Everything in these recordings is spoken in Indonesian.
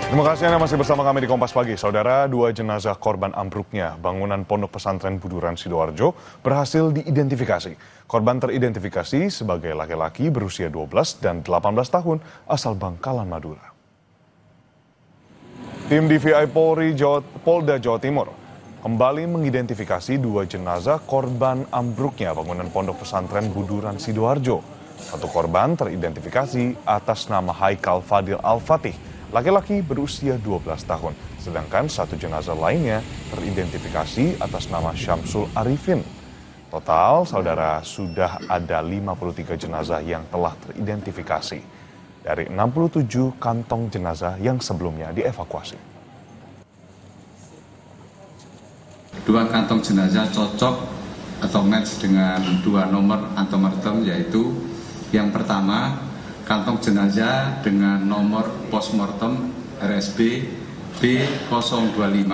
Terima kasih Anda masih bersama kami di Kompas Pagi. Saudara, dua jenazah korban ambruknya bangunan Pondok Pesantren Buduran Sidoarjo berhasil diidentifikasi. Korban teridentifikasi sebagai laki-laki berusia 12 dan 18 tahun asal Bangkalan, Madura. Tim DVI Polda Jawa Timur kembali mengidentifikasi dua jenazah korban ambruknya bangunan Pondok Pesantren Buduran Sidoarjo. Satu korban teridentifikasi atas nama Haikal Fadil Al-Fatih, laki-laki berusia 12 tahun. Sedangkan satu jenazah lainnya teridentifikasi atas nama Syamsul Arifin. Total, saudara, sudah ada 53 jenazah yang telah teridentifikasi dari 67 kantong jenazah yang sebelumnya dievakuasi. Dua kantong jenazah cocok atau match dengan dua nomor antemortem, yaitu yang pertama kantong jenazah dengan nomor postmortem RSB B025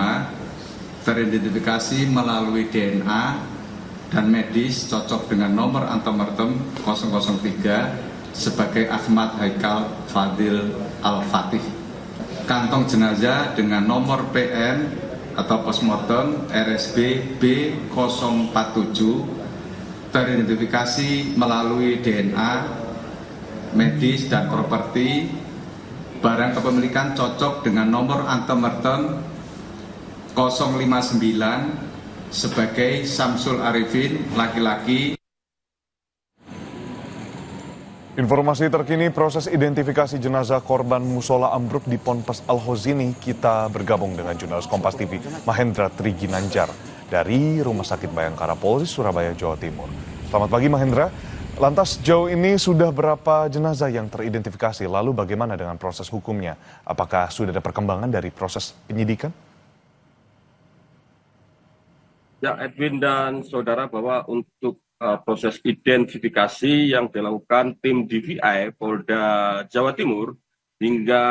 teridentifikasi melalui DNA dan medis cocok dengan nomor antemortem 003 sebagai Ahmad Haikal Fadil Al-Fatih. Kantong jenazah dengan nomor PM atau postmortem RSB B047 teridentifikasi melalui DNA, medis, dan properti. Barang kepemilikan cocok dengan nomor antemortem 059 sebagai Syamsul Arifin, laki-laki. Informasi terkini proses identifikasi jenazah korban musola ambruk di Ponpes Al-Hozini, kita bergabung dengan jurnalis Kompas TV Mahendra Triginanjar dari Rumah Sakit Bayangkara Polri Surabaya, Jawa Timur. Selamat pagi Mahendra. Lantas sejauh ini sudah berapa jenazah yang teridentifikasi? Lalu bagaimana dengan proses hukumnya? Apakah sudah ada perkembangan dari proses penyidikan? Ya, Edwin dan saudara, bahwa untuk proses identifikasi yang dilakukan tim DVI Polda Jawa Timur hingga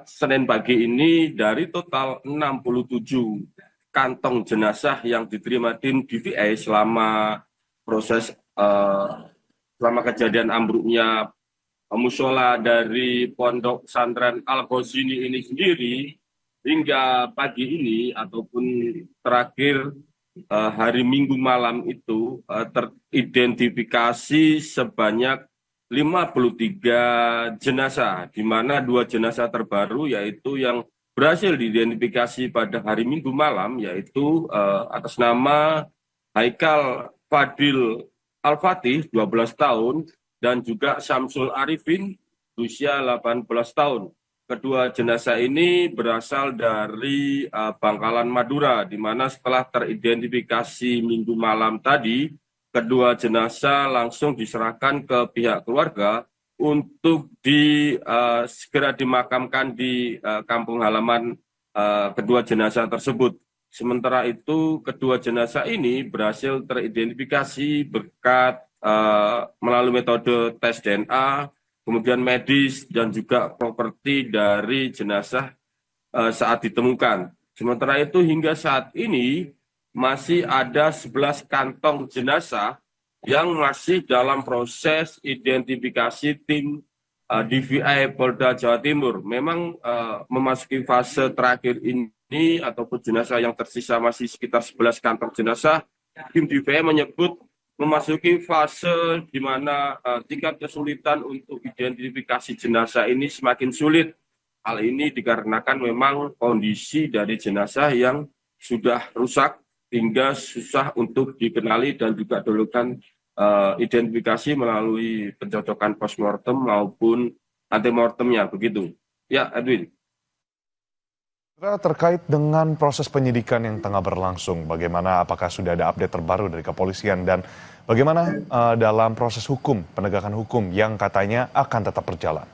Senin pagi ini, dari total 67 kantong jenazah yang diterima tim DVI selama proses selama kejadian ambruknya musola dari Pondok Pesantren Al-Hozini ini sendiri, hingga pagi ini ataupun terakhir hari Minggu malam itu teridentifikasi sebanyak 53 jenazah, di mana 2 jenazah terbaru yaitu yang berhasil diidentifikasi pada hari Minggu malam, yaitu atas nama Haikal Fadil Al-Fatih 12 tahun dan juga Syamsul Arifin usia 18 tahun. Kedua jenazah ini berasal dari Bangkalan, Madura, di mana setelah teridentifikasi Minggu malam tadi, kedua jenazah langsung diserahkan ke pihak keluarga untuk segera dimakamkan di kampung halaman kedua jenazah tersebut. Sementara itu, kedua jenazah ini berhasil teridentifikasi berkat melalui metode tes DNA, kemudian medis, dan juga properti dari jenazah saat ditemukan. Sementara itu hingga saat ini masih ada 11 kantong jenazah yang masih dalam proses identifikasi tim DVI Polda Jawa Timur. Memang memasuki fase terakhir ini ataupun jenazah yang tersisa masih sekitar 11 kantong jenazah. Tim DVI menyebut memasuki fase di mana tingkat kesulitan untuk identifikasi jenazah ini semakin sulit. Hal ini dikarenakan memang kondisi dari jenazah yang sudah rusak hingga susah untuk dikenali dan juga dilakukan identifikasi melalui pencocokan postmortem maupun antemortemnya, begitu. Ya, Edwin. Terkait dengan proses penyidikan yang tengah berlangsung, bagaimana, apakah sudah ada update terbaru dari kepolisian dan bagaimana dalam proses hukum, penegakan hukum yang katanya akan tetap berjalan?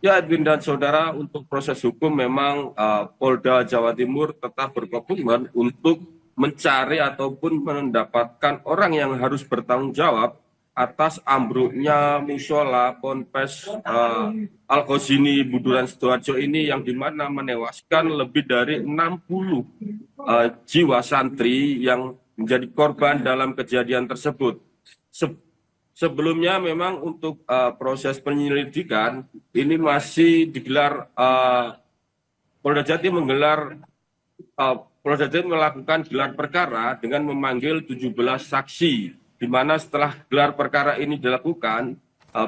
Ya, Edwin dan saudara, untuk proses hukum memang Polda Jawa Timur tetap berkomitmen untuk mencari ataupun mendapatkan orang yang harus bertanggung jawab atas ambruknya musola Ponpes Al-Hozini Buduran Sidoarjo ini, yang dimana menewaskan lebih dari 60 jiwa santri yang menjadi korban dalam kejadian tersebut. sebelumnya memang untuk proses penyelidikan ini masih digelar, Polda Jatim Polda Jatim melakukan gelar perkara dengan memanggil 17 saksi, di mana setelah gelar perkara ini dilakukan,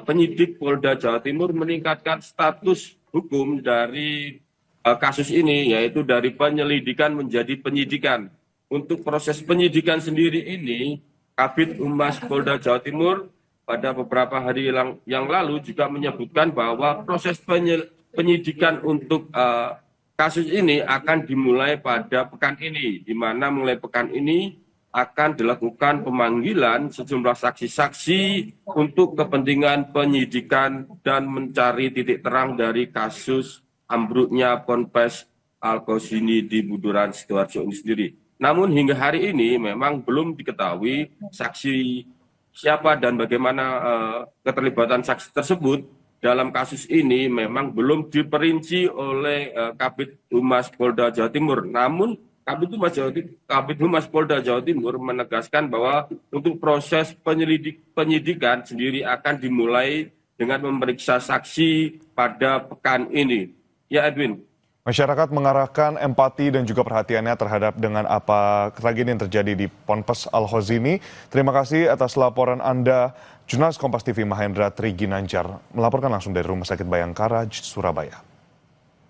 penyidik Polda Jawa Timur meningkatkan status hukum dari kasus ini, yaitu dari penyelidikan menjadi penyidikan. Untuk proses penyidikan sendiri ini, Kabid Humas Polda Jawa Timur pada beberapa hari yang lalu juga menyebutkan bahwa proses penyidikan untuk kasus ini akan dimulai pada pekan ini, di mana mulai pekan ini akan dilakukan pemanggilan sejumlah saksi-saksi untuk kepentingan penyidikan dan mencari titik terang dari kasus ambruknya Ponpes Al-Qausini di Buduran Sidoarjo ini sendiri. Namun hingga hari ini memang belum diketahui saksi siapa dan bagaimana keterlibatan saksi tersebut dalam kasus ini memang belum diperinci oleh Kabid Humas Polda Jawa Timur. Namun Kabid Humas Polda Jawa Timur menegaskan bahwa untuk proses penyidikan sendiri akan dimulai dengan memeriksa saksi pada pekan ini. Ya, Edwin. Masyarakat mengarahkan empati dan juga perhatiannya terhadap dengan apa tragedi yang terjadi di Ponpes Al-Qausini. Terima kasih atas laporan Anda, jurnalis Kompas TV Mahendra Triginanjar, melaporkan langsung dari Rumah Sakit Bayangkara, Surabaya.